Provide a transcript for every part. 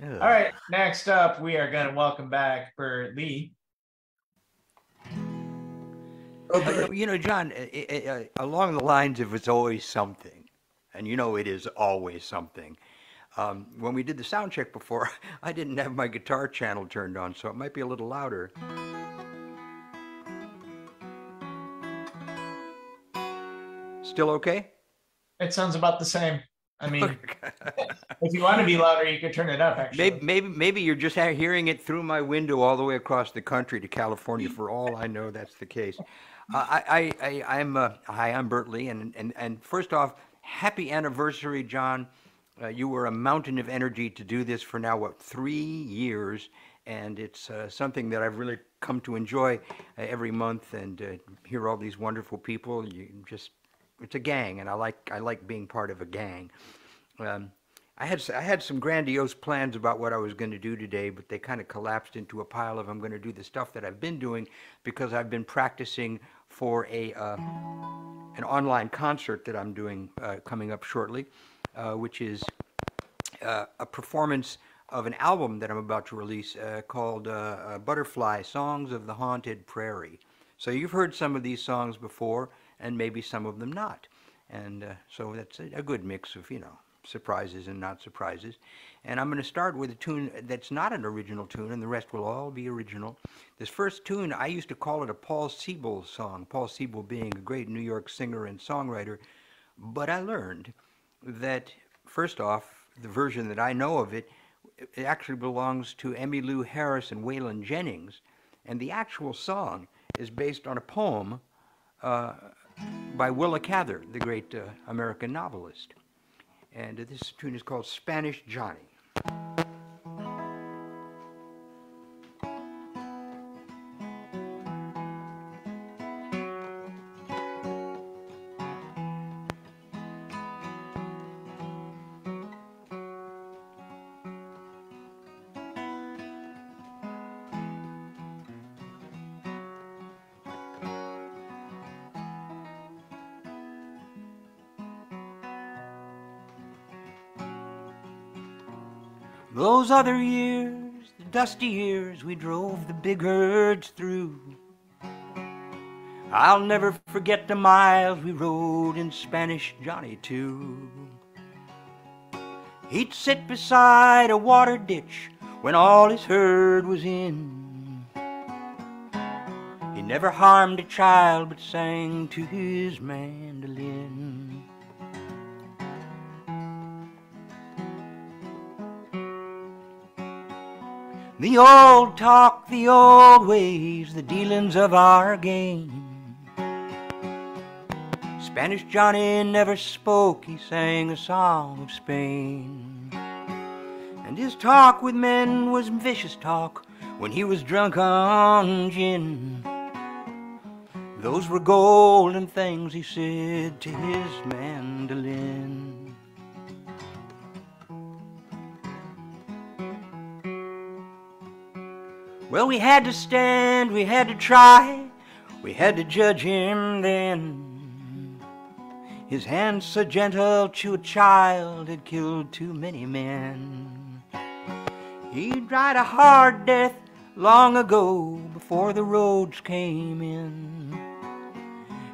Ugh. All right, next up, we are going to welcome back Bert Lee. John, along the lines of it's always something, and it is always something. When we did the sound check before, I didn't have my guitar channel turned on, so it might be a little louder. Still okay? It sounds about the same. I mean, if you want to be louder, you could turn it up, Maybe, actually. maybe, maybe you're just hearing it through my window all the way across the country to California. For all I know, that's the case. Hi, I'm Bert Lee, and first off, happy anniversary, John. You were a mountain of energy to do this for now, what, 3 years, and it's something that I've really come to enjoy every month, and hear all these wonderful people. It's a gang, and I like being part of a gang. Um, I had some grandiose plans about what I was going to do today, but they kind of collapsed into a pile of I'm going to do the stuff that I've been doing because I've been practicing for a an online concert that I'm doing coming up shortly, which is a performance of an album that I'm about to release called Butterfly Songs of the Haunted Prairie. So you've heard some of these songs before, and maybe some of them not. And so that's a good mix of, surprises and not surprises. And I'm going to start with a tune that's not an original tune, and the rest will all be original. This first tune, I used to call it a Paul Siebel song, Paul Siebel being a great New York singer and songwriter. But I learned that, first off, the version that I know of it actually belongs to Emmylou Harris and Waylon Jennings. And the actual song is based on a poem uh, by Willa Cather, the great American novelist. And this tune is called Spanish Johnny. Those other years, the dusty years we drove the big herds through, I'll never forget the miles we rode in Spanish Johnny too. He'd sit beside a water ditch when all his herd was in. He never harmed a child but sang to his mandolin. The old talk, the old ways, the dealings of our game. Spanish Johnny never spoke, he sang a song of Spain. And his talk with men was vicious talk when he was drunk on gin. Those were golden things he said to his mandolin. Well, we had to stand, we had to try, we had to judge him then. His hands so gentle to a child had killed too many men. He died a hard death long ago before the roads came in.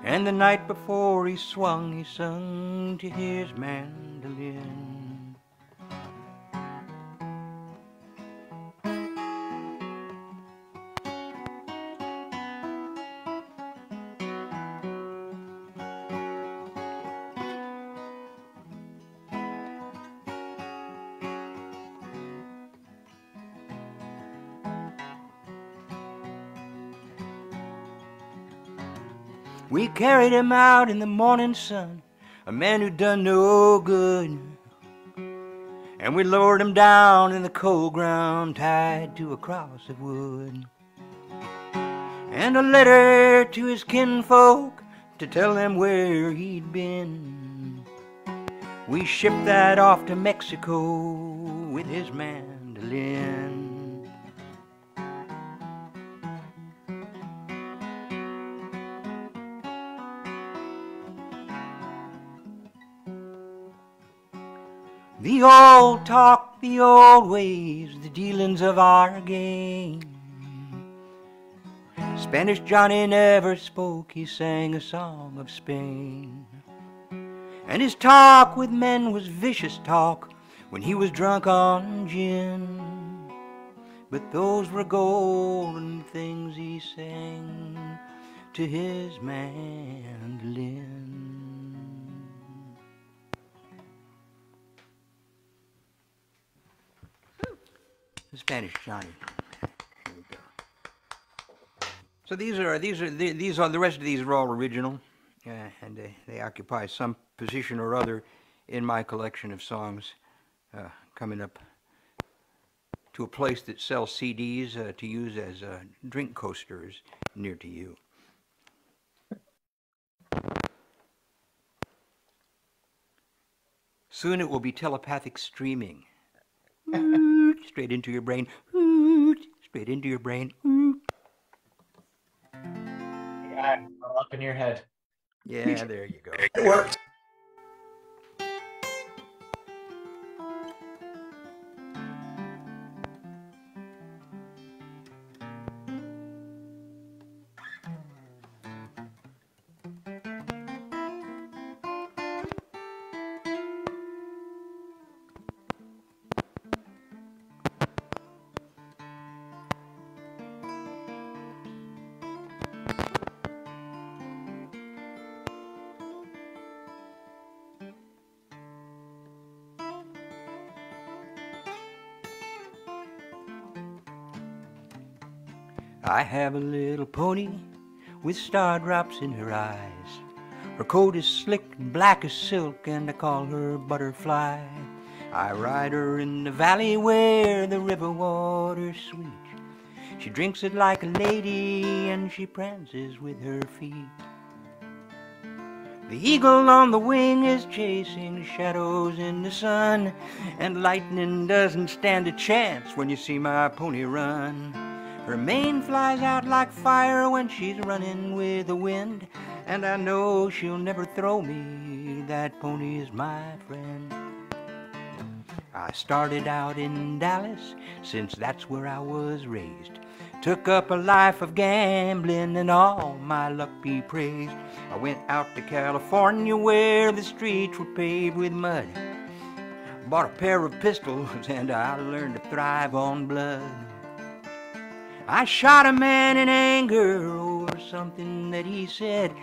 And the night before he swung, he sung to his mandolin. We carried him out in the morning sun, a man who'd done no good. And we lowered him down in the cold ground, tied to a cross of wood. And a letter to his kinfolk to tell them where he'd been. We shipped that off to Mexico with his mandolin. The old talk, the old ways, the dealings of our game. Spanish Johnny never spoke, he sang a song of Spain. And his talk with men was vicious talk when he was drunk on gin. But those were golden things he sang to his mandolin. The Spanish Johnny. There we go. So these are the rest of these are all original, and they occupy some position or other in my collection of songs, coming up to a place that sells CDs to use as drink coasters near to you. Soon it will be telepathic streaming. Straight into your brain. Straight into your brain. Yeah, all up in your head. Yeah, there you go. It worked. I have a little pony with star drops in her eyes. Her coat is slick and black as silk, and I call her Butterfly. I ride her in the valley where the river water's sweet. She drinks it like a lady, and she prances with her feet. The eagle on the wing is chasing shadows in the sun, and lightning doesn't stand a chance when you see my pony run. Her mane flies out like fire when she's running with the wind, and I know she'll never throw me, that pony is my friend. I started out in Dallas, since that's where I was raised. Took up a life of gambling, and all my luck be praised. I went out to California where the streets were paved with mud. Bought a pair of pistols, and I learned to thrive on blood. I shot a man in anger over something that he said,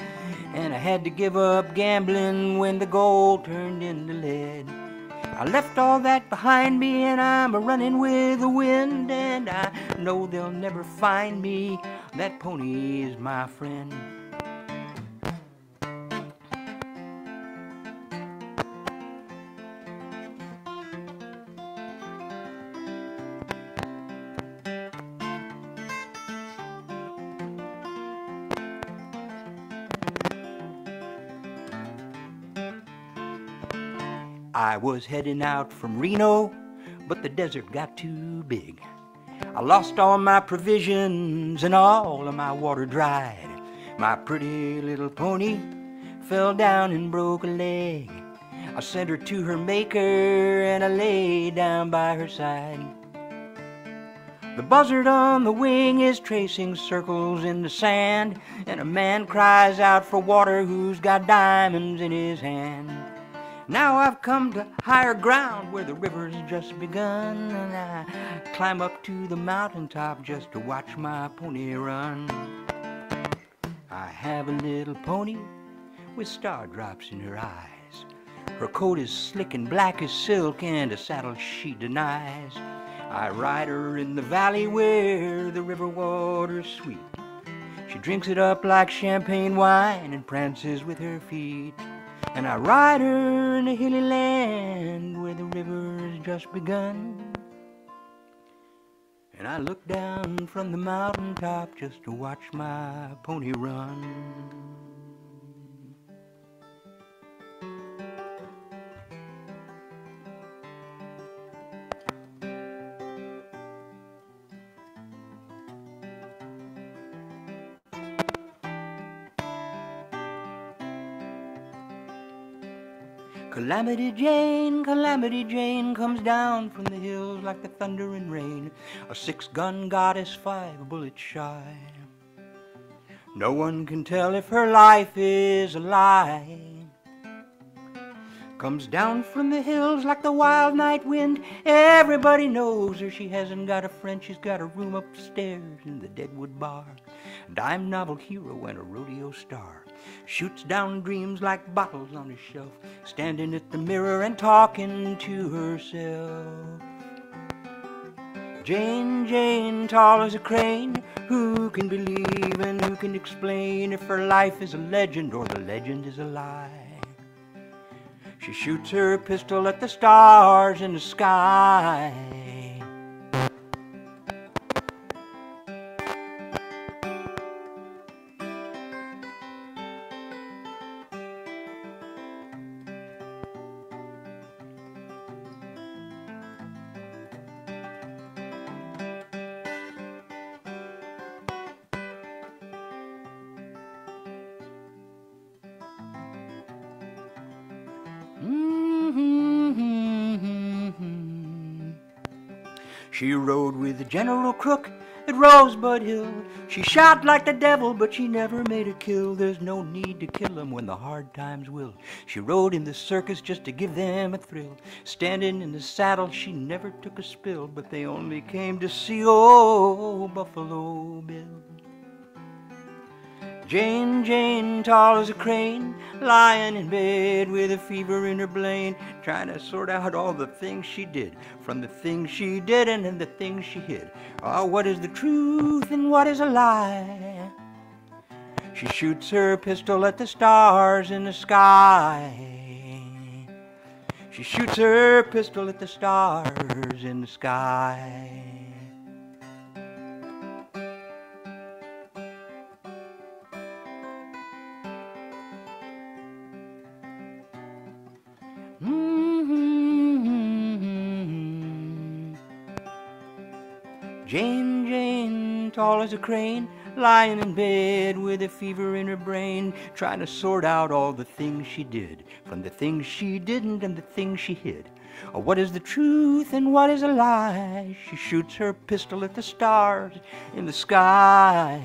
and I had to give up gambling when the gold turned into lead. I left all that behind me, and I'm a-running with the wind, and I know they'll never find me, that pony is my friend. I was heading out from Reno, but the desert got too big. I lost all my provisions and all of my water dried. My pretty little pony fell down and broke a leg. I sent her to her maker and I lay down by her side. The buzzard on the wing is tracing circles in the sand, and a man cries out for water who's got diamonds in his hand. Now I've come to higher ground where the river's just begun, and I climb up to the mountaintop just to watch my pony run. I have a little pony with star drops in her eyes. Her coat is slick and black as silk, and a saddle she denies. I ride her in the valley where the river water's sweet. She drinks it up like champagne wine and prances with her feet. And I ride her in a hilly land where the river's just begun. And I look down from the mountaintop just to watch my pony run. Calamity Jane comes down from the hills like the thunder and rain, a 6-gun goddess 5 bullets shy. No one can tell if her life is a lie. Comes down from the hills like the wild night wind. Everybody knows her. She hasn't got a friend. She's got a room upstairs in the Deadwood Bar. Dime novel hero and a rodeo star. Shoots down dreams like bottles on a shelf. Standing at the mirror and talking to herself. Jane, Jane, tall as a crane. Who can believe and who can explain if her life is a legend or the legend is a lie? She shoots her pistol at the stars in the sky. She rode with General Crook at Rosebud Hill. She shot like the devil, but she never made a kill. There's no need to kill 'em when the hard times will. She rode in the circus just to give them a thrill. Standing in the saddle, she never took a spill, but they only came to see old Buffalo Bill. Jane, Jane, tall as a crane, lying in bed with a fever in her brain, trying to sort out all the things she did from the things she did and the things she hid. Oh, what is the truth and what is a lie? She shoots her pistol at the stars in the sky. She shoots her pistol at the stars in the sky. Jane, Jane, tall as a crane, lying in bed with a fever in her brain, trying to sort out all the things she did from the things she didn't and the things she hid. Oh, what is the truth and what is a lie? She shoots her pistol at the stars in the sky.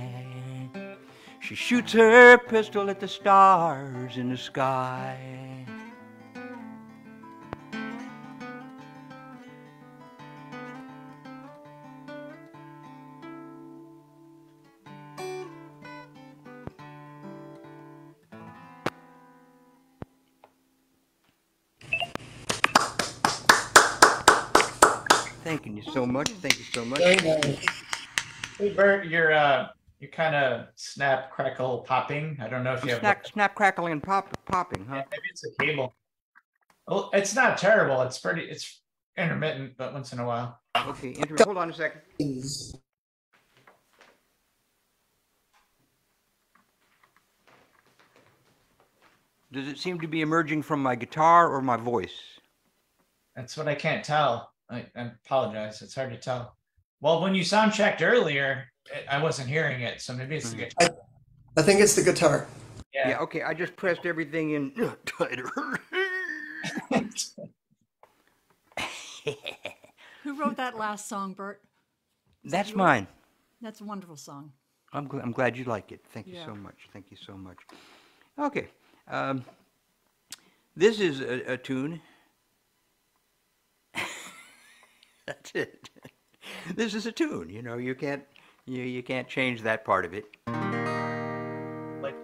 She shoots her pistol at the stars in the sky. Thank you so much. Thank you so much. Very nice. Hey Bert, you're kind of snap crackle popping. I don't know if you have Snap crackling and popping, huh? Yeah, maybe it's a cable. Well, it's not terrible. It's intermittent, but once in a while. Okay, hold on a second. Does it seem to be emerging from my guitar or my voice? That's what I can't tell. I apologize. It's hard to tell. Well, when you sound checked earlier, I wasn't hearing it, so maybe it's the guitar. I think it's the guitar. Yeah. Yeah, okay, I just pressed everything in tighter. Who wrote that last song, Bert? That's mine. That's a wonderful song. I'm glad you like it. Thank you Yeah. so much. Thank you so much. Okay. This is a tune. That's it. This is a tune. You know, you can't change that part of it. Like,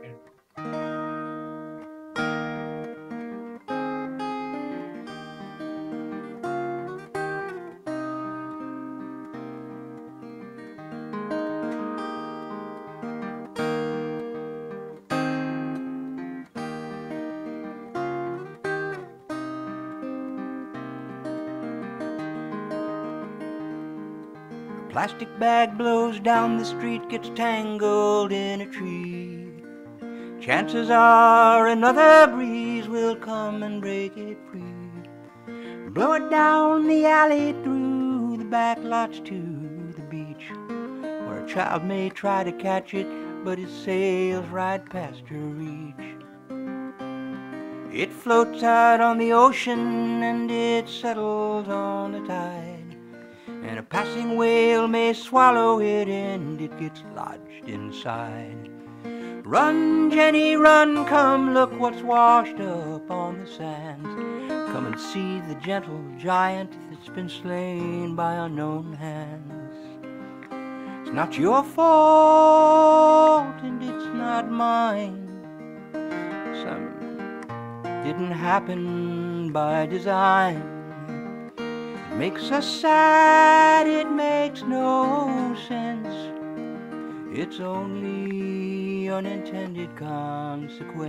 Plastic bag blows down the street, gets tangled in a tree. Chances are another breeze will come and break it free. Blow it down the alley through the back lots to the beach, where a child may try to catch it, but it sails right past her reach. It floats out on the ocean and it settles on the tide, and a passing whale may swallow it and it gets lodged inside. Run, Jenny, run, come look what's washed up on the sands. Come and see the gentle giant that's been slain by unknown hands. It's not your fault and it's not mine. Some didn't happen by design. It makes us sad, it makes no sense. It's only unintended consequence.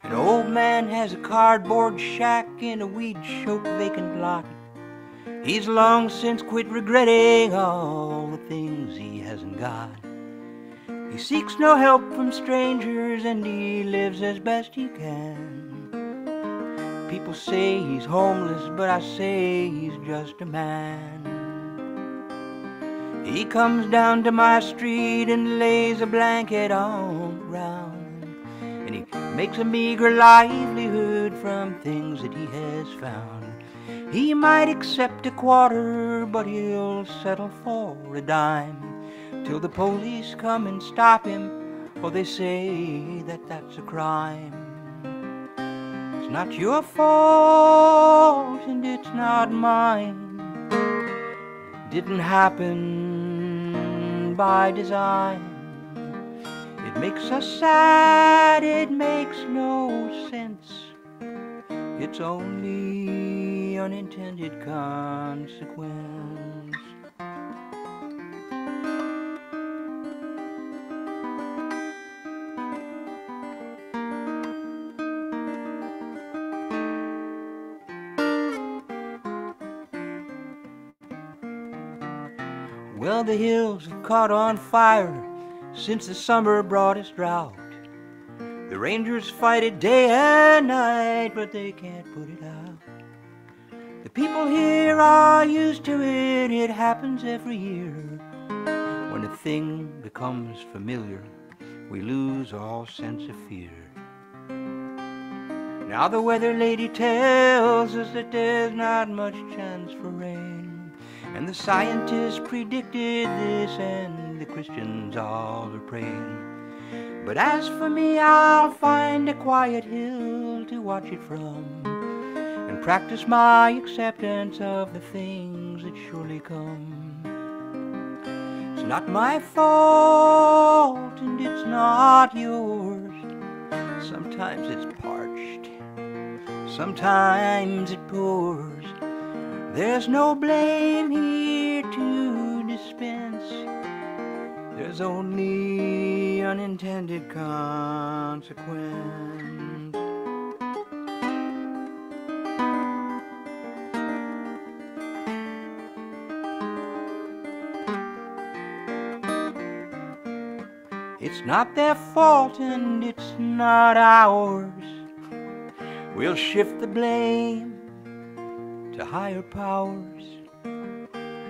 An old man has a cardboard shack in a weed-choked vacant lot. He's long since quit regretting all the things he hasn't got. He seeks no help from strangers and he lives as best he can. People say he's homeless, but I say he's just a man. He comes down to my street and lays a blanket on the ground, and he makes a meager livelihood from things that he has found. He might accept a quarter, but he'll settle for a dime till the police come and stop him, or they say that that's a crime. It's not your fault and it's not mine. Didn't happen by design. It makes us sad, it makes no sense. It's only unintended consequence. Well, the hills have caught on fire since the summer brought us drought. The rangers fight it day and night, but they can't put it out. The people here are used to it, it happens every year. When a thing becomes familiar, we lose all sense of fear. Now the weather lady tells us that there's not much chance for rain, and the scientists predicted this, and the Christians all are praying. But as for me, I'll find a quiet hill to watch it from, and practice my acceptance of the things that surely come. It's not my fault, and it's not yours. Sometimes it's parched, sometimes it pours. There's no blame here to dispense. There's only unintended consequence. It's not their fault and it's not ours. We'll shift the blame to higher powers.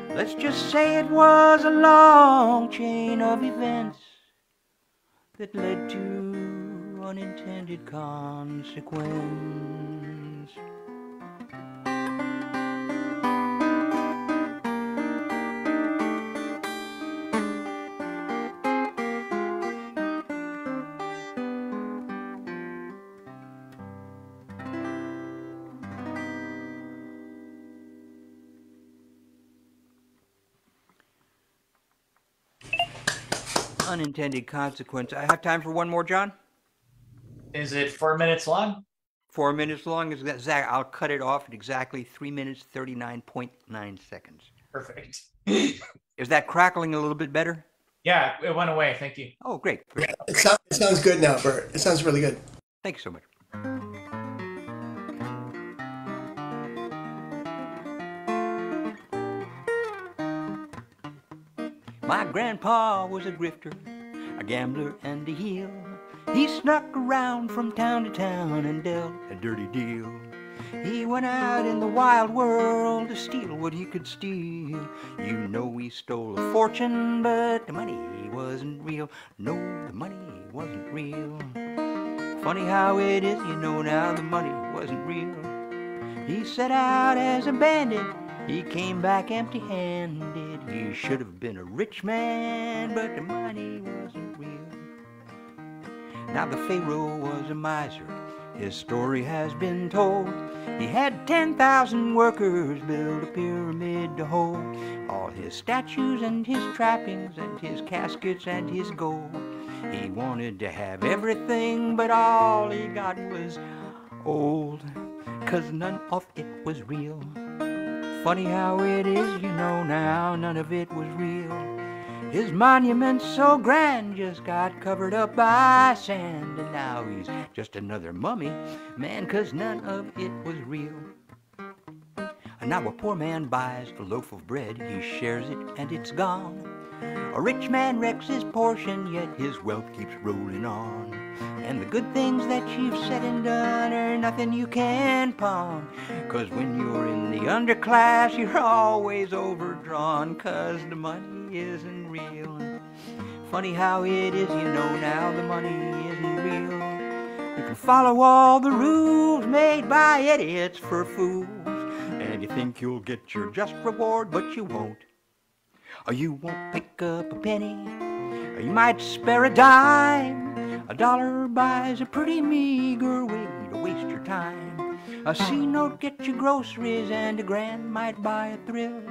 Let's just say it was a long chain of events that led to unintended consequence. Unintended consequence. I have time for one more, John? Is it 4 minutes long? 4 minutes long. I'll cut it off at exactly 3 minutes, 39.9 seconds. Perfect. Is that crackling a little bit better? Yeah, it went away. Thank you. Oh, great. Yeah, it sounds good now, Bert. It sounds really good. Thank you so much. My grandpa was a grifter, a gambler and a heel. He snuck around from town to town and dealt a dirty deal. He went out in the wild world to steal what he could steal. You know he stole a fortune, but the money wasn't real. No, the money wasn't real. Funny how it is, you know now the money wasn't real. He set out as a bandit, he came back empty-handed. He should have been a rich man, but the money wasn't real. Now the Pharaoh was a miser, his story has been told. He had 10,000 workers build a pyramid to hold all his statues and his trappings and his caskets and his gold. He wanted to have everything, but all he got was old, 'cause none of it was real. Funny how it is, you know now, none of it was real. His monument so grand just got covered up by sand, and now he's just another mummy, man, 'cause none of it was real. And now a poor man buys a loaf of bread, he shares it and it's gone. A rich man wrecks his portion, yet his wealth keeps rolling on. And the good things that you've said and done are nothing you can pawn. 'Cause when you're in the underclass, you're always overdrawn, 'cause the money isn't real. Funny how it is, you know now, the money isn't real. You can follow all the rules made by idiots for fools, and you think you'll get your just reward, but you won't. Or you won't pick up a penny, or you might spare a dime. A dollar buys a pretty meager way to waste your time. A C-note gets you groceries, and a grand might buy a thrill.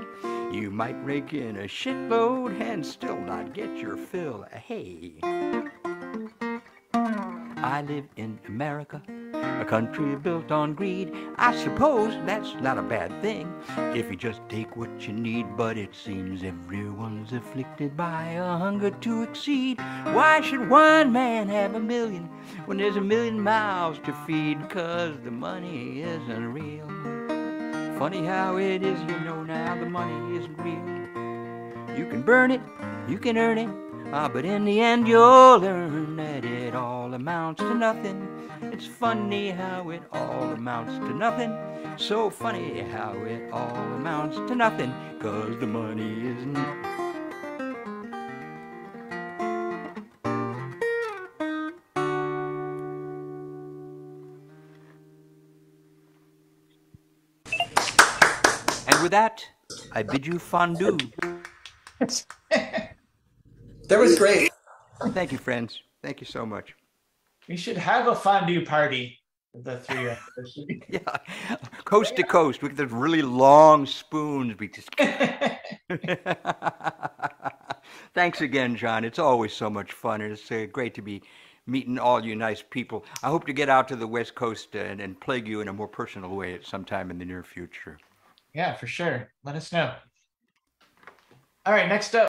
You might rake in a shitload and still not get your fill. Hey, I live in America, a country built on greed. I suppose that's not a bad thing if you just take what you need, but it seems everyone's afflicted by a hunger to exceed. Why should one man have a million when there's a million mouths to feed? 'Cause the money isn't real. Funny how it is, you know now, the money isn't real. You can burn it, you can earn it, but in the end you'll learn that it all amounts to nothing. It's funny how it all amounts to nothing. So funny how it all amounts to nothing, 'cause the money isn't. And with that, I bid you fondue. That was great. Thank you, friends. Thank you so much. We should have a fondue party, the three of us. Yeah, coast to coast with those really long spoons. We just. Thanks again, John. It's always so much fun, and it's great to be meeting all you nice people. I hope to get out to the West Coast and plague you in a more personal way at some time in the near future. Yeah, for sure. Let us know. All right, next up.